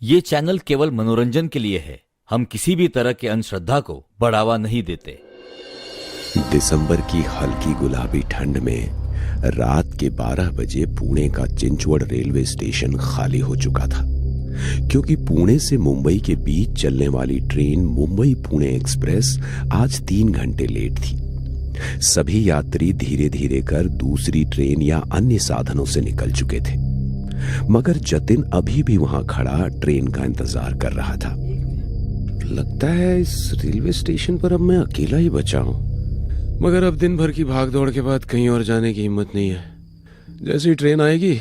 ये चैनल केवल मनोरंजन के लिए है। हम किसी भी तरह के अंधश्रद्धा को बढ़ावा नहीं देते। दिसंबर की हल्की गुलाबी ठंड में रात के 12 बजे पुणे का चिंचवड़ रेलवे स्टेशन खाली हो चुका था, क्योंकि पुणे से मुंबई के बीच चलने वाली ट्रेन मुंबई पुणे एक्सप्रेस आज 3 घंटे लेट थी। सभी यात्री धीरे धीरे कर दूसरी ट्रेन या अन्य साधनों से निकल चुके थे, मगर जतिन अभी भी वहां खड़ा ट्रेन का इंतजार कर रहा था। लगता है इस रेलवे स्टेशन पर अब मैं अकेला ही बचा हूं, मगर अब दिन भर की भागदौड़ के बाद कहीं और जाने की हिम्मत नहीं है। जैसी ट्रेन आएगी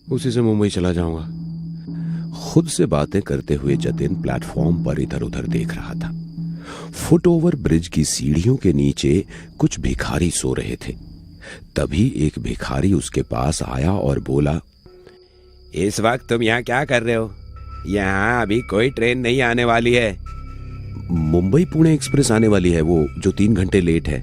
उसी से मुंबई चला जाऊंगा। खुद से बातें करते हुए जतिन प्लेटफॉर्म पर इधर उधर देख रहा था। फुट ओवर ब्रिज की सीढ़ियों के नीचे कुछ भिखारी सो रहे थे। तभी एक भिखारी उसके पास आया और बोला, इस वक्त तुम यहाँ क्या कर रहे हो? यहाँ अभी कोई ट्रेन नहीं आने वाली है। मुंबई पुणे एक्सप्रेस आने वाली है, वो जो 3 घंटे लेट है।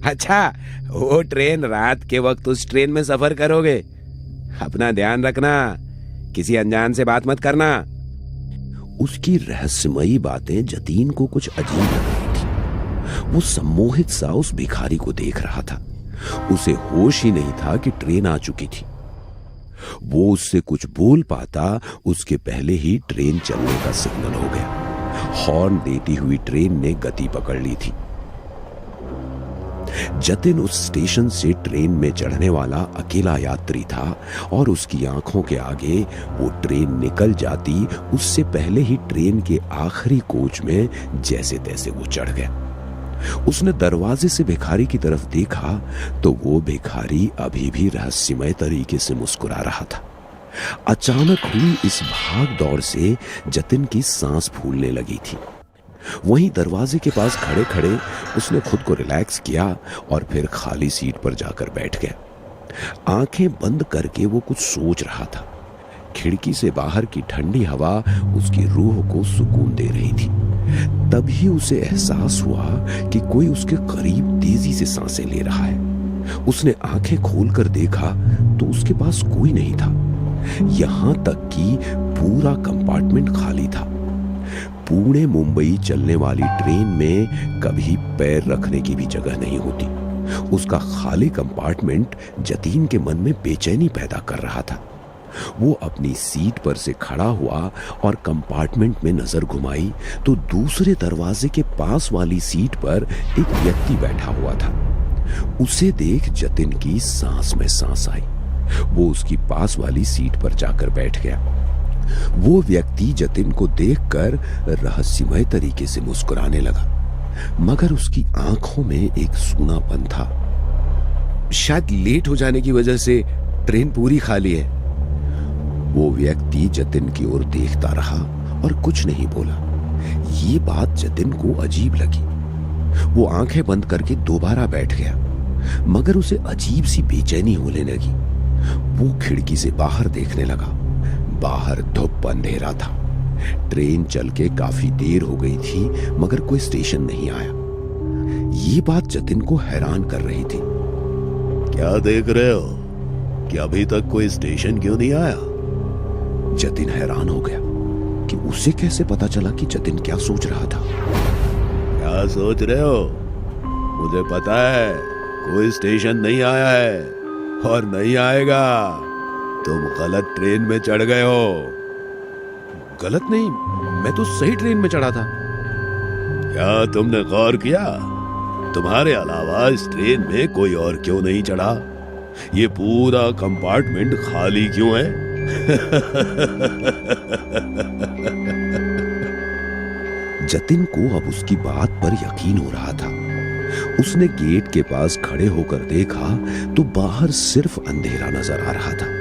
अच्छा, वो ट्रेन रात के वक्त उस ट्रेन में सफर करोगे? अपना ध्यान रखना, किसी अनजान से बात मत करना। उसकी रहस्यमयी बातें जतीन को कुछ अजीब लग रही थी। वो सम्मोहित सा उस भिखारी को देख रहा था। उसे होश ही नहीं था कि ट्रेन आ चुकी थी। वो उससे कुछ बोल पाता उसके पहले ही ट्रेन चलने का सिग्नल हो गया। हॉर्न देती हुई ट्रेन ने गति पकड़ ली थी। जतिन उस स्टेशन से ट्रेन में चढ़ने वाला अकेला यात्री था और उसकी आंखों के आगे वो ट्रेन निकल जाती उससे पहले ही ट्रेन के आखिरी कोच में जैसे तैसे वो चढ़ गया। उसने दरवाजे से भिखारी की तरफ देखा तो वो भिखारी अभी भी रहस्यमय तरीके से मुस्कुरा रहा था। अचानक हुई इस भाग दौड़ से जतिन की सांस फूलने लगी थी। वहीं दरवाजे के पास खड़े खड़े उसने खुद को रिलैक्स किया और फिर खाली सीट पर जाकर बैठ गया। आंखें बंद करके वो कुछ सोच रहा था। खिड़की से बाहर की ठंडी हवा उसकी रूह को सुकून दे रही थी। तभी उसे एहसास हुआ कि कोई उसके करीब तेजी से सांसें ले रहा है। उसने आंखें खोलकर देखा तो उसके पास कोई नहीं था। यहां तक कि पूरा कंपार्टमेंट खाली था। पुणे मुंबई चलने वाली ट्रेन में कभी पैर रखने की भी जगह नहीं होती। उसका खाली कंपार्टमेंट जतीन के मन में बेचैनी पैदा कर रहा था। वो अपनी सीट पर से खड़ा हुआ और कंपार्टमेंट में नजर घुमाई तो दूसरे दरवाजे के पास वाली सीट पर एक व्यक्ति बैठा हुआ था। उसे देख जतिन की सांस में सांस आई। वो उसकी पास वाली सीट पर जाकर बैठ गया। वो व्यक्ति जतिन को देखकर रहस्यमय तरीके से मुस्कुराने लगा, मगर उसकी आंखों में एक सूनापन था। शायद लेट हो जाने की वजह से ट्रेन पूरी खाली है। वो व्यक्ति जतिन की ओर देखता रहा और कुछ नहीं बोला। ये बात जतिन को अजीब लगी। वो आंखें बंद करके दोबारा बैठ गया, मगर उसे अजीब सी बेचैनी होने लगी। वो खिड़की से बाहर देखने लगा। बाहर धूप अंधेरा था। ट्रेन चल के काफी देर हो गई थी, मगर कोई स्टेशन नहीं आया। ये बात जतिन को हैरान कर रही थी। क्या देख रहे हो कि अभी तक कोई स्टेशन क्यों नहीं आया? जतिन हैरान हो गया कि उसे कैसे पता चला कि जतिन क्या सोच रहा था। क्या सोच रहे हो? मुझे पता है कोई स्टेशन नहीं आया है और नहीं आएगा। तुम गलत ट्रेन में चढ़ गए हो। गलत नहीं, मैं तो सही ट्रेन में चढ़ा था। क्या तुमने गौर किया? तुम्हारे अलावा इस ट्रेन में कोई और क्यों नहीं चढ़ा? ये पूरा कंपार्टमेंट खाली क्यों है? जतिन को अब उसकी बात पर यकीन हो रहा था। उसने गेट के पास खड़े होकर देखा तो बाहर सिर्फ अंधेरा नजर आ रहा था।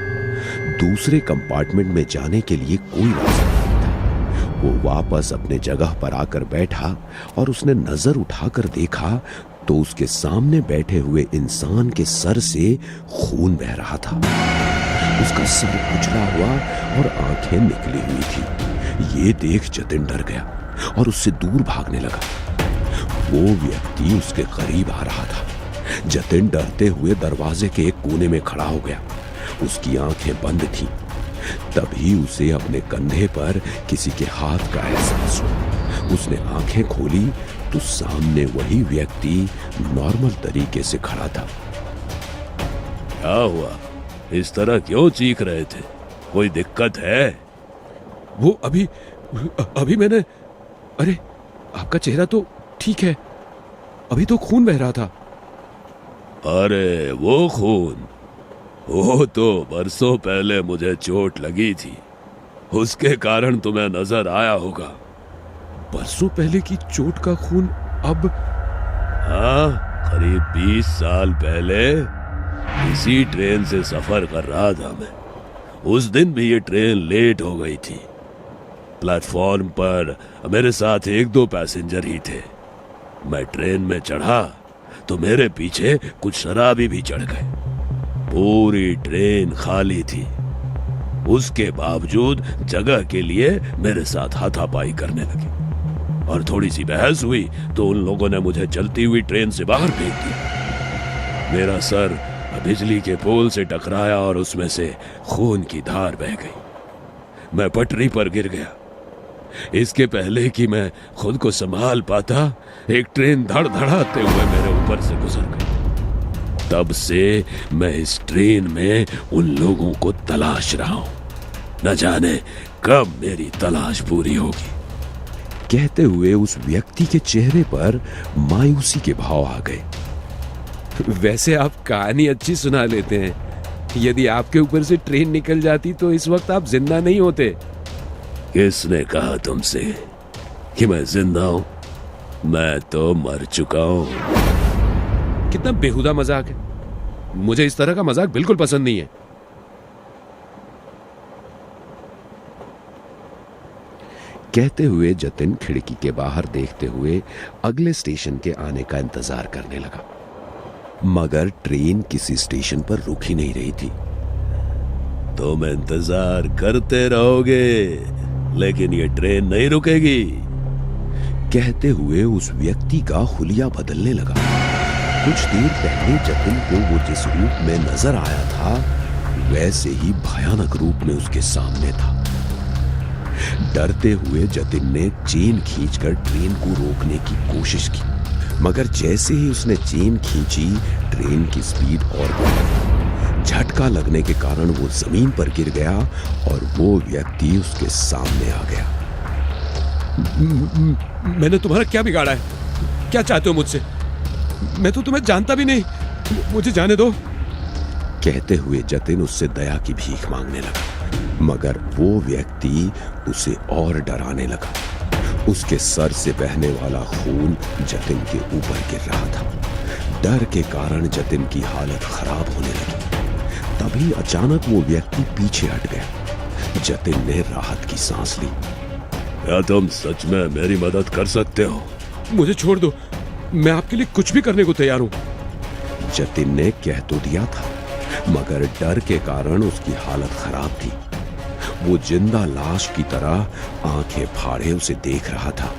दूसरे कंपार्टमेंट में जाने के लिए कोई रास्ता नहीं था। वो वापस अपने जगह पर आकर बैठा और उसने नजर उठाकर देखा तो उसके सामने बैठे हुए इंसान के सर से खून बह रहा था। उसका सर कुचला हुआ और आंखें निकली हुई थी। ये देख जतिन डर गया और उससे दूर भागने लगा। वो व्यक्ति उसके करीब आ रहा था। जतिन डरते हुए दरवाजे के एक कोने में खड़ा हो गया। उसकी आंखें बंद थीं। तभी उसे अपने कंधे पर किसी के हाथ का एहसास हुआ। उसने आंखें खोली तो सामने वही व्यक्ति नॉर्मल तरीके से खड़ा था। क्या हुआ? इस तरह क्यों चीख रहे थे? कोई दिक्कत है? वो अभी मैंने, अरे आपका चेहरा तो ठीक है, अभी तो खून बह रहा था। अरे वो खून, वो तो बरसों पहले मुझे चोट लगी थी, उसके कारण तुम्हें नजर आया होगा। बरसों पहले की चोट का खून अब? हाँ, करीब 20 साल पहले इसी ट्रेन से सफर कर रहा था मैं। उस दिन भी ये ट्रेन लेट हो गई थी। प्लेटफॉर्म पर मेरे साथ 1-2 पैसेंजर ही थे। मैं ट्रेन में चढ़ा तो मेरे पीछे कुछ शराबी भी चढ़ गए। पूरी ट्रेन खाली थी। उसके बावजूद जगह के लिए मेरे साथ हाथापाई करने लगे और थोड़ी सी बहस हुई तो उन लोगों ने मुझे चलती हुई ट्रेन से बाहर फेंक दिया। मेरा सर बिजली के पोल से टकराया और उसमें से खून की धार बह गई। मैं पटरी पर गिर गया। इसके पहले कि मैं खुद को संभाल पाता, एक ट्रेन धड़धड़ाते हुए मेरे ऊपर से गुजर गई। तब से मैं इस ट्रेन में उन लोगों को तलाश रहा हूं। न जाने कब मेरी तलाश पूरी होगी। कहते हुए उस व्यक्ति के चेहरे पर मायूसी के भाव आ गए। वैसे आप कहानी अच्छी सुना लेते हैं। यदि आपके ऊपर से ट्रेन निकल जाती तो इस वक्त आप जिंदा नहीं होते। किसने कहा तुमसे कि मैं जिंदा हूं? मैं तो मर चुका हूं। कितना बेहुदा मजाक है। मुझे इस तरह का मजाक बिल्कुल पसंद नहीं है। कहते हुए जतिन खिड़की के बाहर देखते हुए अगले स्टेशन के आने का इंतजार करने लगा, मगर ट्रेन किसी स्टेशन पर रुक ही नहीं रही थी। तुम इंतजार करते रहोगे लेकिन ये ट्रेन नहीं रुकेगी। कहते हुए उस व्यक्ति का हुलिया बदलने लगा। कुछ देर पहले जतिन को वो जिस रूप में नजर आया था वैसे ही भयानक रूप में उसके सामने था। डरते हुए जतिन ने चेन खींचकर ट्रेन को रोकने की कोशिश की, मगर जैसे ही उसने चेन खींची ट्रेन की स्पीड और बढ़ गई। झटका लगने के कारण वो जमीन पर गिर गया और वो व्यक्ति उसके सामने आ गया। मैंने तुम्हारा क्या बिगाड़ा है? क्या चाहते हो मुझसे? मैं तो तुम्हें जानता भी नहीं, मुझे जाने दो। कहते हुए जतिन उससे दया की भीख मांगने लगा, मगर वो व्यक्ति उसे और डराने लगा। उसके सर से बहने वाला खून जतिन के ऊपर गिर रहा था। डर के कारण जतिन की हालत खराब होने लगी। तभी अचानक वो व्यक्ति पीछे हट गया। जतिन ने राहत की सांस ली। क्या तुम सच में मेरी मदद कर सकते हो? मुझे छोड़ दो, मैं आपके लिए कुछ भी करने को तैयार हूं। जतिन ने कह तो दिया था, मगर डर के कारण उसकी हालत खराब थी। वो जिंदा लाश की तरह आंखें फाड़े उसे देख रहा था।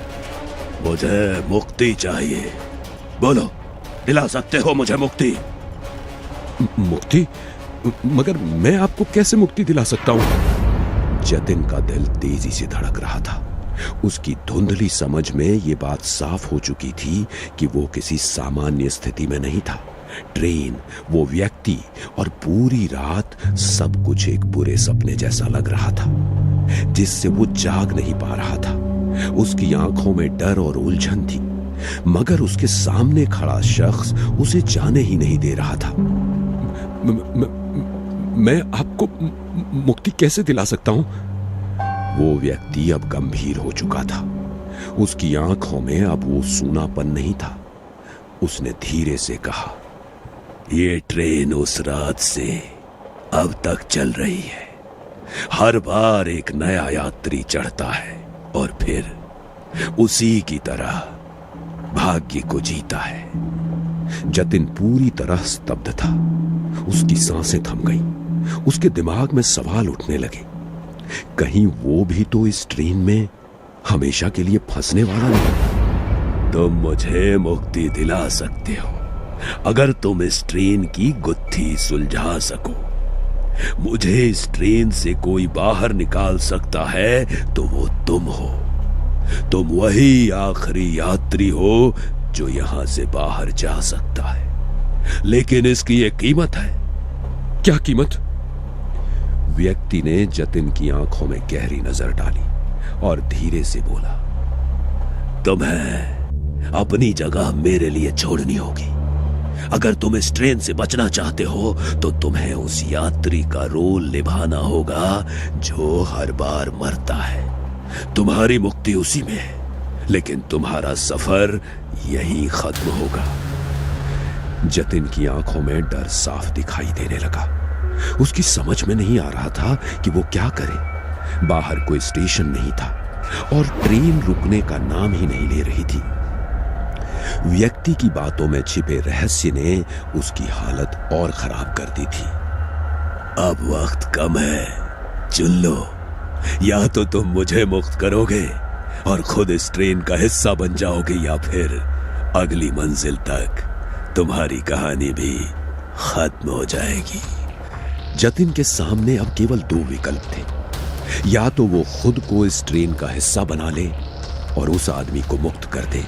मुझे मुक्ति चाहिए, बोलो, दिला सकते हो मुझे मुक्ति? मुक्ति? मगर मैं आपको कैसे मुक्ति दिला सकता हूं? जतिन का दिल तेजी से धड़क रहा था। उसकी धुंधली समझ में ये बात साफ हो चुकी थी कि वो किसी सामान्य स्थिति में नहीं था। ट्रेन, वो व्यक्ति और पूरी रात सब कुछ एक बुरे सपने जैसा लग रहा था, जिससे वो जाग नहीं पा रहा था। उसकी आंखों में डर और उलझन थी, मगर उसके सामने खड़ा शख्स उसे जाने ही नहीं दे रहा था। मैं आपको मुक्ति कैसे दिला सकता हूं? वो व्यक्ति अब गंभीर हो चुका था। उसकी आंखों में अब वो सूनापन नहीं था। उसने धीरे से कहा, ये ट्रेन उस रात से अब तक चल रही है। हर बार एक नया यात्री चढ़ता है और फिर उसी की तरह भाग्य को जीता है। जतिन पूरी तरह स्तब्ध था। उसकी सांसें थम गईं। उसके दिमाग में सवाल उठने लगे, कहीं वो भी तो इस ट्रेन में हमेशा के लिए फंसने वाला नहीं? तुम मुझे मुक्ति दिला सकते हो अगर तुम इस ट्रेन की गुत्थी सुलझा सको। मुझे इस ट्रेन से कोई बाहर निकाल सकता है तो वो तुम हो। तुम वही आखिरी यात्री हो जो यहां से बाहर जा सकता है, लेकिन इसकी एक कीमत है। क्या कीमत? व्यक्ति ने जतिन की आंखों में गहरी नजर डाली और धीरे से बोला, तुम्हें अपनी जगह मेरे लिए छोड़नी होगी। अगर तुम इस ट्रेन से बचना चाहते हो तो तुम्हें उस यात्री का रोल निभाना होगा जो हर बार मरता है। तुम्हारी मुक्ति उसी में है, लेकिन तुम्हारा सफर यहीं खत्म होगा। जतिन की आंखों में डर साफ दिखाई देने लगा। उसकी समझ में नहीं आ रहा था कि वो क्या करे। बाहर कोई स्टेशन नहीं था और ट्रेन रुकने का नाम ही नहीं ले रही थी। व्यक्ति की बातों में छिपे रहस्य ने उसकी हालत और खराब कर दी थी। अब वक्त कम है, चुन लो। या तो तुम मुझे मुक्त करोगे और खुद इस ट्रेन का हिस्सा बन जाओगे, या फिर अगली मंजिल तक तुम्हारी कहानी भी खत्म हो जाएगी। जतिन के सामने अब केवल दो विकल्प थे। या तो वो खुद को इस ट्रेन का हिस्सा बना ले और उस आदमी को मुक्त कर दे,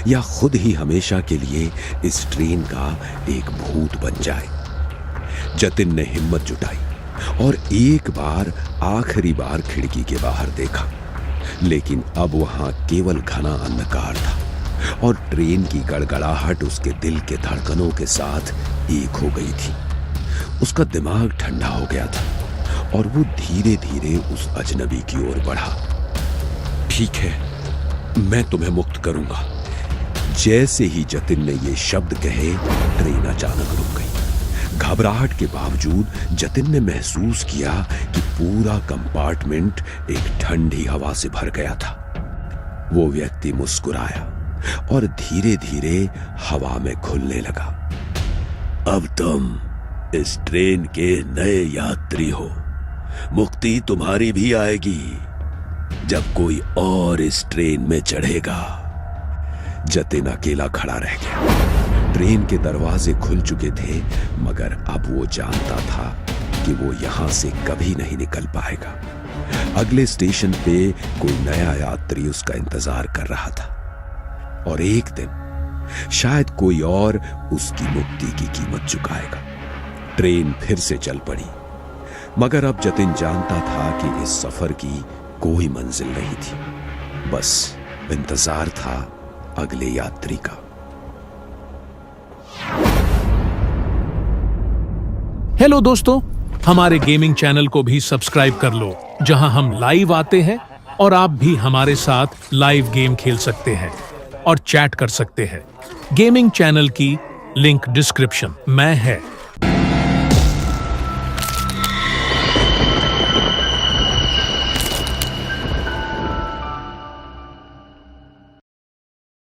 या खुद ही हमेशा के लिए इस ट्रेन का एक भूत बन जाए। जतिन ने हिम्मत जुटाई और एक बार, आखिरी बार खिड़की के बाहर देखा, लेकिन अब वहां केवल घना अंधकार था और ट्रेन की गड़गड़ाहट उसके दिल के धड़कनों के साथ एक हो गई थी। उसका दिमाग ठंडा हो गया था और वो धीरे धीरे उस अजनबी की ओर बढ़ा। ठीक है, मैं तुम्हें मुक्त करूंगा। जैसे ही जतिन ने ये शब्द कहे, ट्रेन अचानक रुक गई। घबराहट के बावजूद जतिन ने महसूस किया कि पूरा कंपार्टमेंट एक ठंडी हवा से भर गया था। वो व्यक्ति मुस्कुराया और धीरे धीरे हवा में घुलने लगा। अब तुम इस ट्रेन के नए यात्री हो। मुक्ति तुम्हारी भी आएगी जब कोई और इस ट्रेन में चढ़ेगा। जतिन अकेला खड़ा रह गया। ट्रेन के दरवाजे खुल चुके थे, मगर अब वो जानता था कि वो यहां से कभी नहीं निकल पाएगा। अगले स्टेशन पे कोई नया यात्री उसका इंतजार कर रहा था और एक दिन शायद कोई और उसकी मुक्ति की कीमत चुकाएगा। ट्रेन फिर से चल पड़ी, मगर अब जतिन जानता था कि इस सफर की कोई मंजिल नहीं थी, बस इंतजार था अगले यात्री का। हेलो दोस्तों, हमारे गेमिंग चैनल को भी सब्सक्राइब कर लो, जहां हम लाइव आते हैं और आप भी हमारे साथ लाइव गेम खेल सकते हैं और चैट कर सकते हैं। गेमिंग चैनल की लिंक डिस्क्रिप्शन में है।